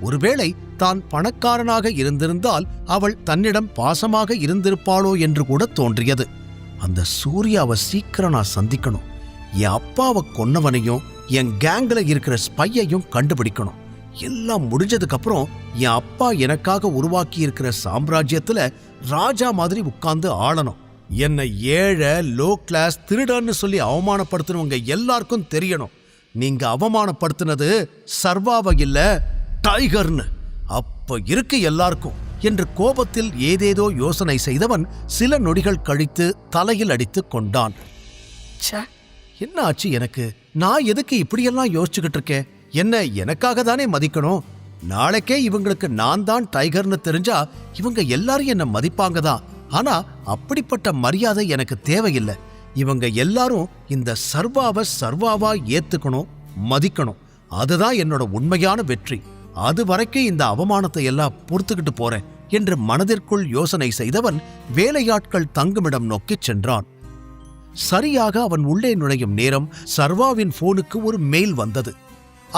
ஒருவேளை தான் பணக்காரனாக இருந்திருந்தால் அவள் தன்னிடம் பாசமாக இருந்திருப்பாளோ என்று கூட தோன்றியது. அந்த சூர்யாவை சீக்கிரம் நான் சந்திக்கணும். என் அப்பாவை கொன்னவனையும் என் கேங்ல இருக்கிற ஸ்பையையும் கண்டுபிடிக்கணும். எல்லாம் முடிஞ்சதுக்கு அப்புறம் என் அப்பா எனக்காக உருவாக்கி இருக்கிற சாம்ராஜ்யத்துல ராஜா மாதிரி உட்கார்ந்து ஆளணும். என்னை ஏழை, லோ கிளாஸ், திருடன்னு சொல்லி அவமானப்படுத்தினவங்க எல்லாருக்கும் தெரியணும், நீங்க அவமானப்படுத்தினது சர்வாவை இல்ல, டைகர்னு. அப்ப இருக்கு எல்லாருக்கும் என்று கோபத்தில் ஏதேதோ யோசனை செய்தவன் சில நொடிகள் கழித்து தலையில் அடித்துக் கொண்டான். என்ன ஆச்சு எனக்கு? நான் எதுக்கு இப்படியெல்லாம் யோசிச்சுக்கிட்டு இருக்கேன்? என்ன எனக்காக தானே மதிக்கணும். நாளைக்கே இவங்களுக்கு நான் தான் டைகர்னு தெரிஞ்சா இவங்க எல்லாரும் என்ன மதிப்பாங்க தான். ஆனா அப்படிப்பட்ட மரியாதை எனக்கு தேவையில்லை. இவங்க எல்லாரும் இந்த சர்வாவா ஏத்துக்கணும், மதிக்கணும். அதுதான் என்னோட உண்மையான வெற்றி. அது வரைக்கும் இந்த அவமானத்தை எல்லாம் பொறுத்துக்கிட்டு போறேன் என்று மனதிற்குள் யோசனை செய்தவன் வேலையாட்கள் தங்குமிடம் நோக்கிச் சென்றான். சரியாக அவன் உள்ளே நுழையும் நேரம் சர்வாவின் போனுக்கு ஒரு மெயில் வந்தது.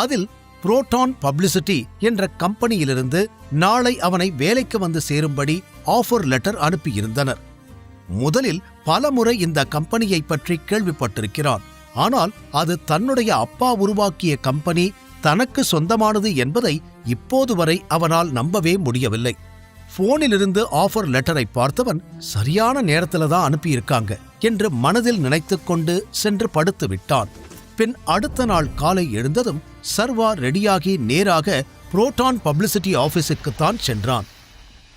அதில் புரோட்டான் பப்ளிசிட்டி என்ற கம்பெனியிலிருந்து நாளை அவனை வேலைக்கு வந்து சேரும்படி ஆஃபர் லெட்டர் அனுப்பியிருந்தனர். முதலில் பலமுறை இந்த கம்பெனியை பற்றி கேள்விப்பட்டிருக்கிறான். ஆனால் அது தன்னுடைய அப்பா உருவாக்கிய கம்பெனி, தனக்கு சொந்தமானது என்பதை இப்போது வரை அவனால் நம்பவே முடியவில்லை. போனிலிருந்து ஆஃபர் லெட்டரை பார்த்தவன் சரியான நேரத்துல தான் அனுப்பியிருக்காங்க என்று மனதில் நினைத்துக்கொண்டு சென்று படுத்து விட்டான். பின் அடுத்த நாள் காலை எழுந்ததும் சர்வா ரெடியாகி நேராக புரோட்டான் பப்ளிசிட்டி ஆபீஸுக்குத்தான் சென்றான்.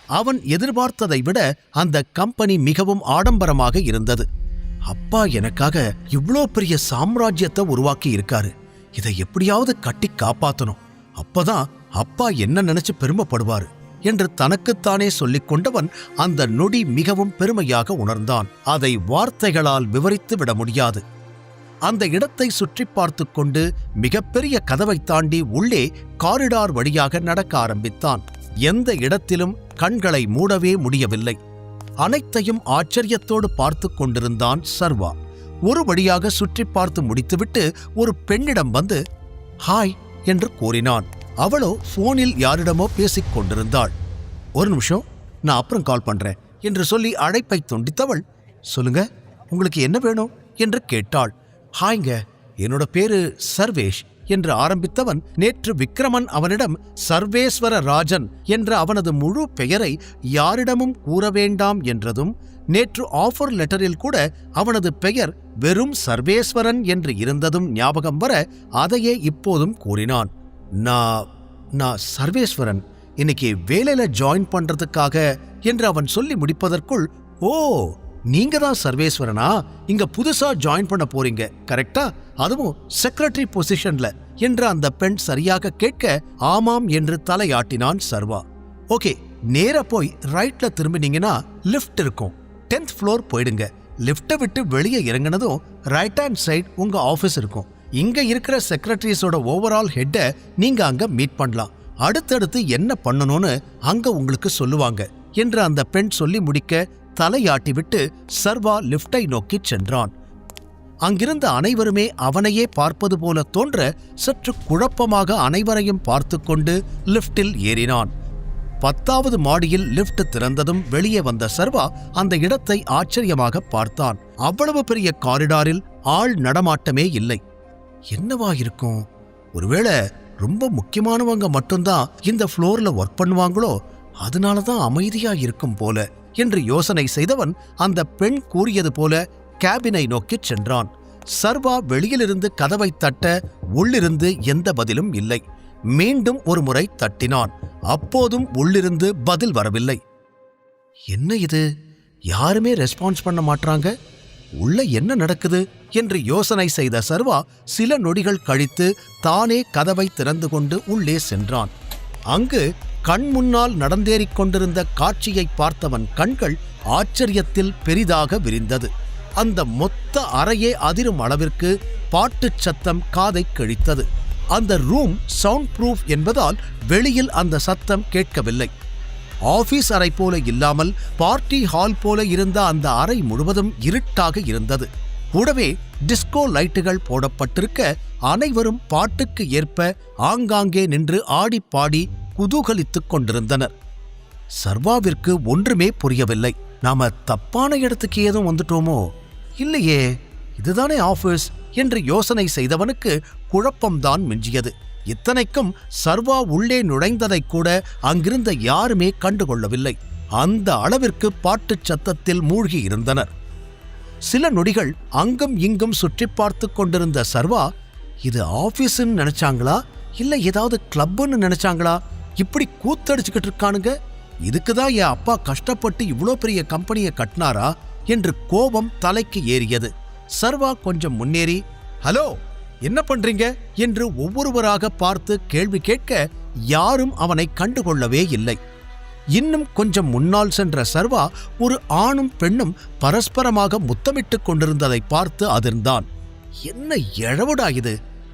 அவன் எதிர்பார்த்ததை விட அந்த கம்பெனி மிகவும் ஆடம்பரமாக இருந்தது. அப்பா எனக்காக இவ்ளோ பெரிய சாம்ராஜ்யத்தை உருவாக்கி இருக்காரு, இதை எப்படியாவது கட்டி காப்பாத்தணும், அப்பதான் அப்பா என்ன நினைச்சு பெருமைப்படுவாரு என்று தனக்குத்தானே சொல்லிக் கொண்டவன் அந்த நொடி மிகவும் பெருமையாக உணர்ந்தான். அதை வார்த்தைகளால் விவரித்து விட முடியாது. அந்த இடத்தை சுற்றி பார்த்து கொண்டு மிகப்பெரிய கதவை தாண்டி உள்ளே காரிடார் வழியாக நடக்க ஆரம்பித்தான். எந்த இடத்திலும் கண்களை மூடவே முடியவில்லை. அனைத்தையும் ஆச்சரியத்தோடு பார்த்து கொண்டிருந்தான் சர்வா. ஒரு வழியாக சுற்றி பார்த்து முடித்துவிட்டு ஒரு பெண்ணிடம் வந்து ஹாய் என்று கூறினான். அவளோ போனில் யாரிடமோ பேசிக் கொண்டிருந்தாள். ஒரு நிமிஷம், நான் அப்புறம் கால் பண்றேன் என்று சொல்லி அழைப்பை துண்டித்தவள், சொல்லுங்க, உங்களுக்கு என்ன வேணும் என்று கேட்டாள். ஹாய்ங்க, என்னோட பேரு சர்வேஷ் என்று ஆரம்பித்தவன் நேற்று விக்ரமன் அவனிடம் சர்வேஸ்வர ராஜன் என்ற அவனது முழு பெயரை யாரிடமும் கூற வேண்டாம் என்றதும், நேற்று ஆஃபர் லெட்டரில் கூட அவனது பெயர் வெறும் சர்வேஸ்வரன் என்று இருந்ததும் ஞாபகம் வர அதையே இப்போதும் கூறினான். நான் சர்வேஸ்வரன், இன்னைக்கு வேலையில ஜாயின் பண்றதுக்காக என்று அவன் சொல்லி முடிப்பதற்குள், ஓ, நீங்க தான் சர்வேஸ்வரனா? இங்க புதுசா ஜாயின் பண்ண போறீங்க, கரெக்டா? அதுவும் செக்ரட்டரி பொசிஷன்ல என்று அந்த பெண் சரியாக கேட்க ஆமாம் என்று தலையாட்டினான் சர்வா. ஓகே, நேரா போய் ரைட்ல திரும்பினீங்கன்னா லிஃப்ட் இருக்கும், 10th ஃப்ளோர் போயிடுங்க. லிஃப்ட்டை விட்டு வெளியே இறங்கினதும் ரைட் ஹேண்ட் சைட் உங்க ஆபீஸ் இருக்கும். இங்க இருக்கிற செக்ரட்டரிஸோட ஓவரால் ஹெட்டை நீங்க அங்க மீட் பண்ணலாம். அடுத்தடுத்து என்ன பண்ணணும்னு அங்க உங்களுக்கு சொல்லுவாங்க என்று அந்த பெண் சொல்லி முடிக்க தலையாட்டிவிட்டு சர்வா லிஃப்டை நோக்கி சென்றான். அங்கிருந்த அனைவருமே அவனையே பார்ப்பது போல தோன்ற சற்று குழப்பமாக அனைவரையும் பார்த்து கொண்டு லிஃப்டில் ஏறினான். 10வது மாடியில் லிஃப்ட் திறந்ததும் வெளியே வந்த சர்வா அந்த இடத்தை ஆச்சரியமாக பார்த்தான். அவ்வளவு பெரிய காரிடாரில் ஆள் நடமாட்டமே இல்லை. என்னவா இருக்கும்? ஒருவேளை ரொம்ப முக்கியமானவங்க மட்டும்தான் இந்த ஃப்ளோர்ல ஒர்க் பண்ணுவாங்களோ, அதனாலதான் அமைதியா இருக்கும் போல என்று யோசனை செய்தவன் அந்த பெண் கூறியது போல கேபினை நோக்கிச் சென்றான். சர்வா வெளியிலிருந்து கதவை தட்ட உள்ளிருந்து எந்த பதிலும் இல்லை. மீண்டும் ஒரு முறை தட்டினான். அப்போதும் உள்ளிருந்து பதில் வரவில்லை. என்ன இது, யாருமே ரெஸ்பான்ஸ் பண்ண மாட்டாங்க, உள்ள என்ன நடக்குது என்று யோசனை செய்த சர்வா சில நொடிகள் கழித்து தானே கதவை திறந்து கொண்டு உள்ளே சென்றான். அங்கு கண் முன்னால் நடந்தேறிக் கொண்டிருந்த காட்சியை பார்த்தவன் கண்கள் ஆச்சரியத்தில் பெரிதாக விரிந்தது. அந்த மொத்த அறையே அதிரும் அளவிற்கு பாட்டுச் சத்தம் காதை கிழித்தது. அந்த ரூம் சவுண்ட் ப்ரூஃப் என்பதால் வெளியில் அந்த சத்தம் கேட்கவில்லை. ஆபீஸ் அறை போல இல்லாமல் பார்ட்டி ஹால் போல இருந்த அந்த அறை முழுவதும் இருட்டாக இருந்தது. கூடவே டிஸ்கோ லைட்டுகள் போடப்பட்டிருக்க அனைவரும் பாட்டுக்கு ஏற்ப ஆங்காங்கே நின்று ஆடி பாடி குதூகலித்துக் கொண்டிருந்தனர். சர்வாவிற்கு ஒன்றுமே புரியவில்லை. நாம தப்பான இடத்துக்கு ஏதும் வந்துட்டோமோ? இல்லையே, இதுதானே ஆபீஸ் என்று யோசனை செய்தவனுக்கு குழப்பம்தான் மிஞ்சியது. இத்தனைக்கும் சர்வா உள்ளே நுழைந்ததை கூட அங்கிருந்த யாருமே கண்டுகொள்ளவில்லை. அந்த அளவிற்கு பாட்டுச் சத்தத்தில் மூழ்கி இருந்தனர். சில நொடிகள் அங்கும் இங்கும் சுற்றி பார்த்து கொண்டிருந்த சர்வா, இது ஆபீஸ்ன்னு நினைச்சாங்களா இல்ல ஏதாவது கிளப்னு நினைச்சாங்களா? இப்படி கூத்தடிச்சுக்கிட்டு இருக்கானுங்க. இதுக்குதான் என் அப்பா கஷ்டப்பட்டு இவ்வளோ பெரிய கம்பெனியை கட்டினாரா என்று கோபம் தலைக்கு ஏறியது. சர்வா கொஞ்சம் முன்னேறி, ஹலோ, என்ன பண்றீங்க என்று ஒவ்வொருவராக பார்த்து கேள்வி கேட்க யாரும் அவனை கண்டுகொள்ளவே இல்லை. இன்னும் கொஞ்சம் முன்னால் சென்ற சர்வா ஒரு ஆணும் பெண்ணும் பரஸ்பரமாக முத்தமிட்டுக் கொண்டிருந்ததை பார்த்து அதிர்ந்தான். என்ன எழவுடா இது?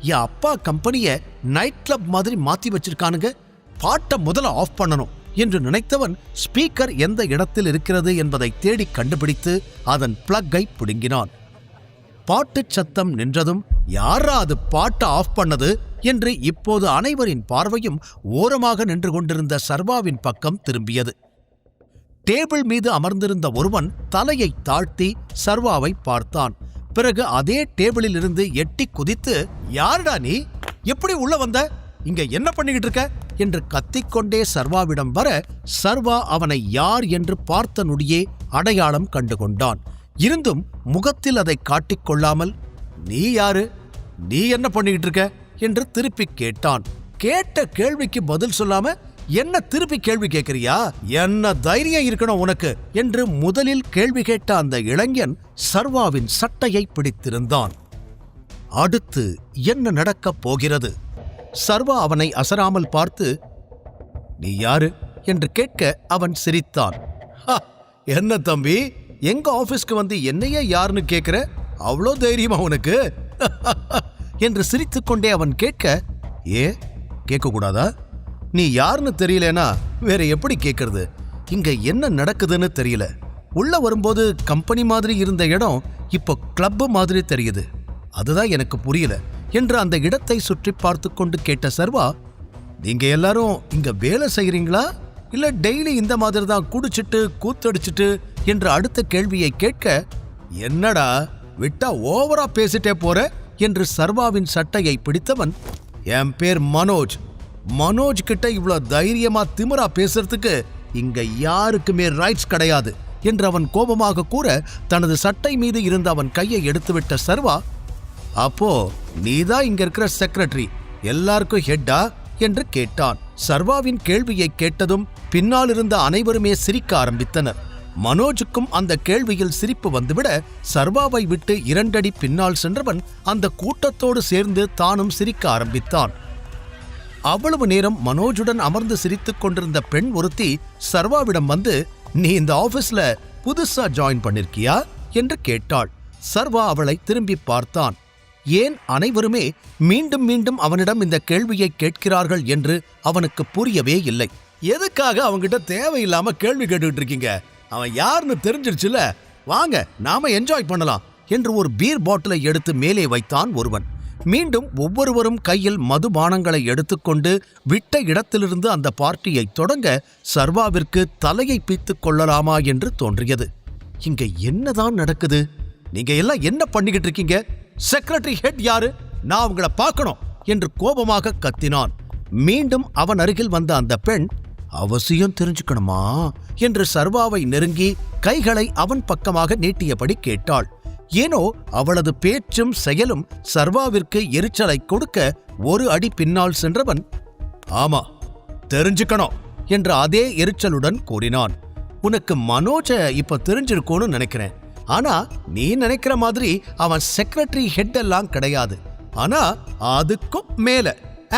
என் அப்பா கம்பெனிய நைட் கிளப் மாதிரி மாத்தி வச்சிருக்கானுங்க. பாட்டை முதல்ல ஆஃப் பண்ணணும் என்று நினைத்தவன் ஸ்பீக்கர் எந்த இடத்தில் இருக்கிறது என்பதை தேடி கண்டுபிடித்து அதன் பிளக்கை பிடுங்கினான். பாட்டுச் சத்தம் நின்றதும், யாரா அது பாட்டை ஆஃப் பண்ணது என்று இப்போது அனைவரின் பார்வையும் ஓரமாக நின்று கொண்டிருந்த சர்வாவின் பக்கம் திரும்பியது. டேபிள் மீது அமர்ந்திருந்த ஒருவன் தலையை தாழ்த்தி சர்வாவை பார்த்தான். பிறகு அதே டேபிளில் இருந்து எட்டி குதித்து, யாருடா நீ? எப்படி உள்ள வந்த? இங்க என்ன பண்ணிக்கிட்டு இருக்க என்று கத்திக்கொண்டே சர்வாவிடம் வர, சர்வா அவனை யார் என்று பார்த்த நொடியே அடையாளம் கண்டுகொண்டான். இருந்தும் முகத்தில் அதை காட்டிக்கொள்ளாமல், நீ யாரு? நீ என்ன பண்ணிக்கிட்டு இருக்க என்று திருப்பி கேட்டான். கேட்ட கேள்விக்கு பதில் சொல்லாம என்ன திருப்பி கேள்வி கேட்கிறியா? என்ன தைரியம் இருக்கணும் உனக்கு என்று முதலில் கேள்வி கேட்ட அந்த இளைஞன் சர்வாவின் சட்டையை பிடித்திருந்தான். அடுத்து என்ன நடக்கப் போகிறது? சர்வா அவனை அசராமல் பார்த்து, நீ யாரு என்று கேட்க அவன் சிரித்தான். என்ன தம்பி, எங்க ஆபீஸ்க்கு வந்து என்னையே யாருன்னு கேட்கிற? அவ்வளோ தைரியமா உனக்கு என்று சிரித்துக்கொண்டே அவன் கேட்க, கேட்கக்கூடாதா? நீ யாருன்னு தெரியலனா வேற எப்படி கேட்கறது? இங்க என்ன நடக்குதுன்னு தெரியல. உள்ள வரும்போது கம்பெனி மாதிரி இருந்த இடம் இப்போ கிளப் மாதிரி தெரியுது. அதுதான் எனக்கு புரியல என்று அந்த இடத்தை சுற்றி பார்த்து கொண்டு கேட்ட சர்வா, நீங்க எல்லாரும் இங்க வேலை செய்கிறீங்களா இல்ல டெய்லி இந்த மாதிரி தான் குடிச்சிட்டு கூத்தடிச்சிட்டு என்று அடுத்த கேள்வியை கேட்க, என்னடா விட்டா ஓவரா பேசிட்டே போற என்று சர்வாவின் சட்டையை பிடித்தவன், என் பேர் மனோஜ். மனோஜ் கிட்ட இவ்வளவு தைரியமா திமிரா பேசுறதுக்கு இங்க யாருக்குமே ரைட்ஸ் கிடையாது என்று அவன் கோபமாக கூற, தனது சட்டை மீது இருந்த அவன் கையை எடுத்துவிட்ட சர்வா, அப்போ நீதான் இங்க இருக்கிற செக்ரட்டரி, எல்லாருக்கும் ஹெட்டா என்று கேட்டான். சர்வாவின் கேள்வியை கேட்டதும் பின்னால் இருந்த அனைவருமே சிரிக்க ஆரம்பித்தனர். மனோஜுக்கும் அந்த கேள்வியில் சிரிப்பு வந்துவிட, சர்வாவை விட்டு 2 அடி பின்னால் சென்றவன் அந்த கூட்டத்தோடு சேர்ந்து தானும் சிரிக்க ஆரம்பித்தான். அவ்வளவு நேரம் மனோஜுடன் அமர்ந்து சிரித்துக் கொண்டிருந்த பெண் ஒருத்தி சர்வாவிடம் வந்து, நீ இந்த ஆபீஸ்ல புதுசா ஜாயின் பண்ணிருக்கியா என்று கேட்டாள். சர்வா அவளை திரும்பி பார்த்தான். ஏன் அனைவருமே மீண்டும் மீண்டும் அவனிடம் இந்த கேள்வியை கேட்கிறார்கள் என்று அவனுக்கு புரியவே இல்லை. எதுக்காக அவங்கிட்ட தேவையில்லாம கேள்வி கேட்டுக்கிட்டு இருக்கீங்க? அவன் யாருன்னு தெரிஞ்சிருச்சுல, வாங்க நாம என்ஜாய் பண்ணலாம் என்று ஒரு பீர் பாட்டிலை எடுத்து மேலே வைத்தான் ஒருவன். மீண்டும் ஒவ்வொருவரும் கையில் மதுபானங்களை எடுத்துக்கொண்டு விட்ட இடத்திலிருந்து அந்த பார்ட்டியை தொடங்க சர்வாவிற்கு தலையை பீத்துக் கொள்ளலாமா என்று தோன்றியது. இங்க என்னதான் நடக்குது? நீங்க எல்லாம் என்ன பண்ணிக்கிட்டு இருக்கீங்க? செக்ரட்டரி ஹெட் யாரு? நான் அவங்கள பார்க்கணும் என்று கோபமாக கத்தினான். மீண்டும் அவன் அருகில் வந்த அந்த பெண், அவசியம் தெரிஞ்சுக்கணுமா என்று சர்வாவை நெருங்கி கைகளை அவன் பக்கமாக நீட்டியபடி கேட்டாள். ஏனோ அவளது பேச்சும் செயலும் சர்வாவிற்கு எரிச்சலை கொடுக்க ஒரு அடி பின்னால் சென்றவன், ஆமா தெரிஞ்சுக்கணும் என்ற அதே எரிச்சலுடன் கூறினான். உனக்கு மனோஜ இப்ப தெரிஞ்சிருக்கும்னு நினைக்கிறேன். ஆனா நீ நினைக்கிற மாதிரி அவன் செக்ரட்டரி ஹெட் எல்லாம் கிடையாது. ஆனா அதுக்கும் மேல,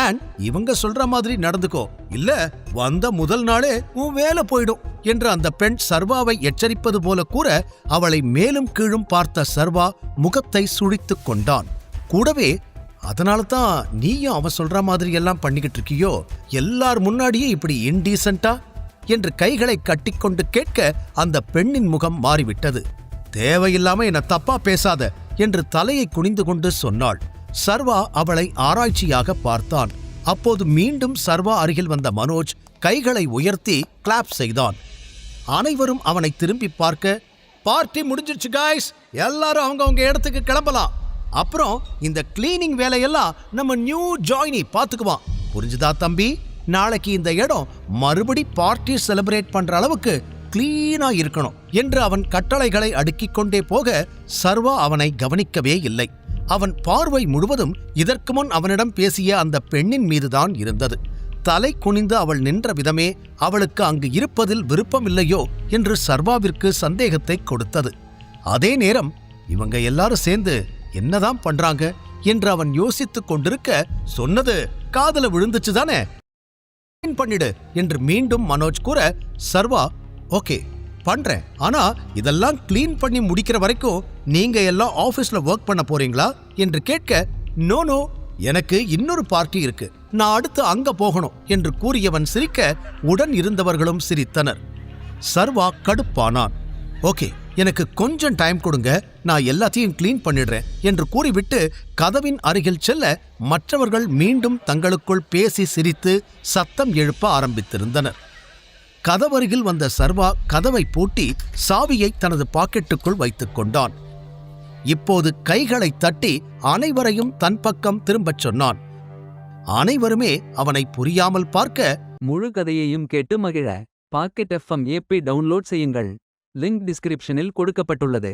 அண்ட் இவங்க சொல்ற மாதிரி நடந்துக்கோ, இல்ல வந்த முதல் நாளே உன் வேலை போயிடும் என்று அந்த பெண் சர்வாவை எச்சரிப்பது போல கூற, அவளை மேலும் கீழும் பார்த்த சர்வா முகத்தை சுழித்துக் கொண்டான். கூடவே, அதனால தான் நீயும் அவன் சொல்ற மாதிரி எல்லாம் பண்ணிக்கிட்டு இருக்கியோ? எல்லார் முன்னாடியே இப்படி இன்டீசென்ட்டா என்று கைகளை கட்டிக்கொண்டு கேட்க அந்த பெண்ணின் முகம் மாறிவிட்டது. தேவையில்லாம என்ன தப்பா பேசாத என்று தலையை குனிந்து கொண்டு சொன்னாள். சர்வா அவளை ஆராய்ச்சியாக பார்த்தான். அப்போது மீண்டும் சர்வா அருகில் வந்த மனோஜ் கைகளை உயர்த்தி கிளாப் செய்தான். அனைவரும் அவனை திரும்பி பார்க்க, பார்ட்டி முடிஞ்சிருச்சு காய்ஸ், எல்லாரும் அவங்கவங்க இடத்துக்கு கிளம்பலாம். அப்புறம் இந்த கிளீனிங் வேலையெல்லாம் நம்ம நியூ ஜாயினி பார்த்துக்குவான். புரிஞ்சுதா தம்பி? நாளைக்கு இந்த இடம் மறுபடி பார்ட்டி செலிப்ரேட் பண்ற அளவுக்கு கிளீனா இருக்கணும் என்று அவன் கட்டளைகளை அடுக்கிக் கொண்டே போக சர்வா அவனை கவனிக்கவே இல்லை. அவன் பார்வை முழுவதும் இதற்கு முன் அவனிடம் பேசிய அந்த பெண்ணின் மீதுதான் இருந்தது. தலை குனிந்து அவள் நின்ற விதமே அவளுக்கு அங்கு இருப்பதில் விருப்பமில்லையோ என்று சர்வாவிற்கு சந்தேகத்தை கொடுத்தது. அதே நேரம் இவங்க எல்லாரும் சேர்ந்து என்னதான் பண்றாங்க என்று அவன் யோசித்துக் கொண்டிருக்க, சொன்னது காதுல விழுந்துச்சுதானே, பண்ணிடு என்று மீண்டும் மனோஜ் கூற, சர்வா ஓகே பண்றேன், ஆனா இதெல்லாம் கிளீன் பண்ணி முடிக்கிற வரைக்கும் நீங்க எல்லாம் ஆபீஸ்ல ஒர்க் பண்ண போறீங்களா என்று கேட்க, நோ எனக்கு இன்னொரு பார்ட்டி இருக்கு, நான் அடுத்து அங்க போகணும் என்று கூறியவன் சிரிக்க உடன் இருந்தவர்களும் சிரித்தனர். சர்வா கடுப்பானான். ஓகே எனக்கு கொஞ்சம் டைம் கொடுங்க, நான் எல்லாத்தையும் கிளீன் பண்ணிடுறேன் என்று கூறிவிட்டு கதவின் அருகில் செல்ல மற்றவர்கள் மீண்டும் தங்களுக்குள் பேசி சிரித்து சத்தம் எழுப்ப ஆரம்பித்திருந்தனர். கதவருகில் வந்த சர்வா கதவை பூட்டி சாவியை தனது பாக்கெட்டுக்குள் வைத்துக் கொண்டான். இப்போது கைகளை தட்டி அனைவரையும் தன் பக்கம் திரும்பச் சொன்னான். அனைவருமே அவனை புரியாமல் பார்க்க, முழு கதையையும் கேட்டு மகிழ பாக்கெட் FM ஆப்பை டவுன்லோட் செய்யுங்கள். லிங்க் டிஸ்கிரிப்ஷனில் கொடுக்கப்பட்டுள்ளது.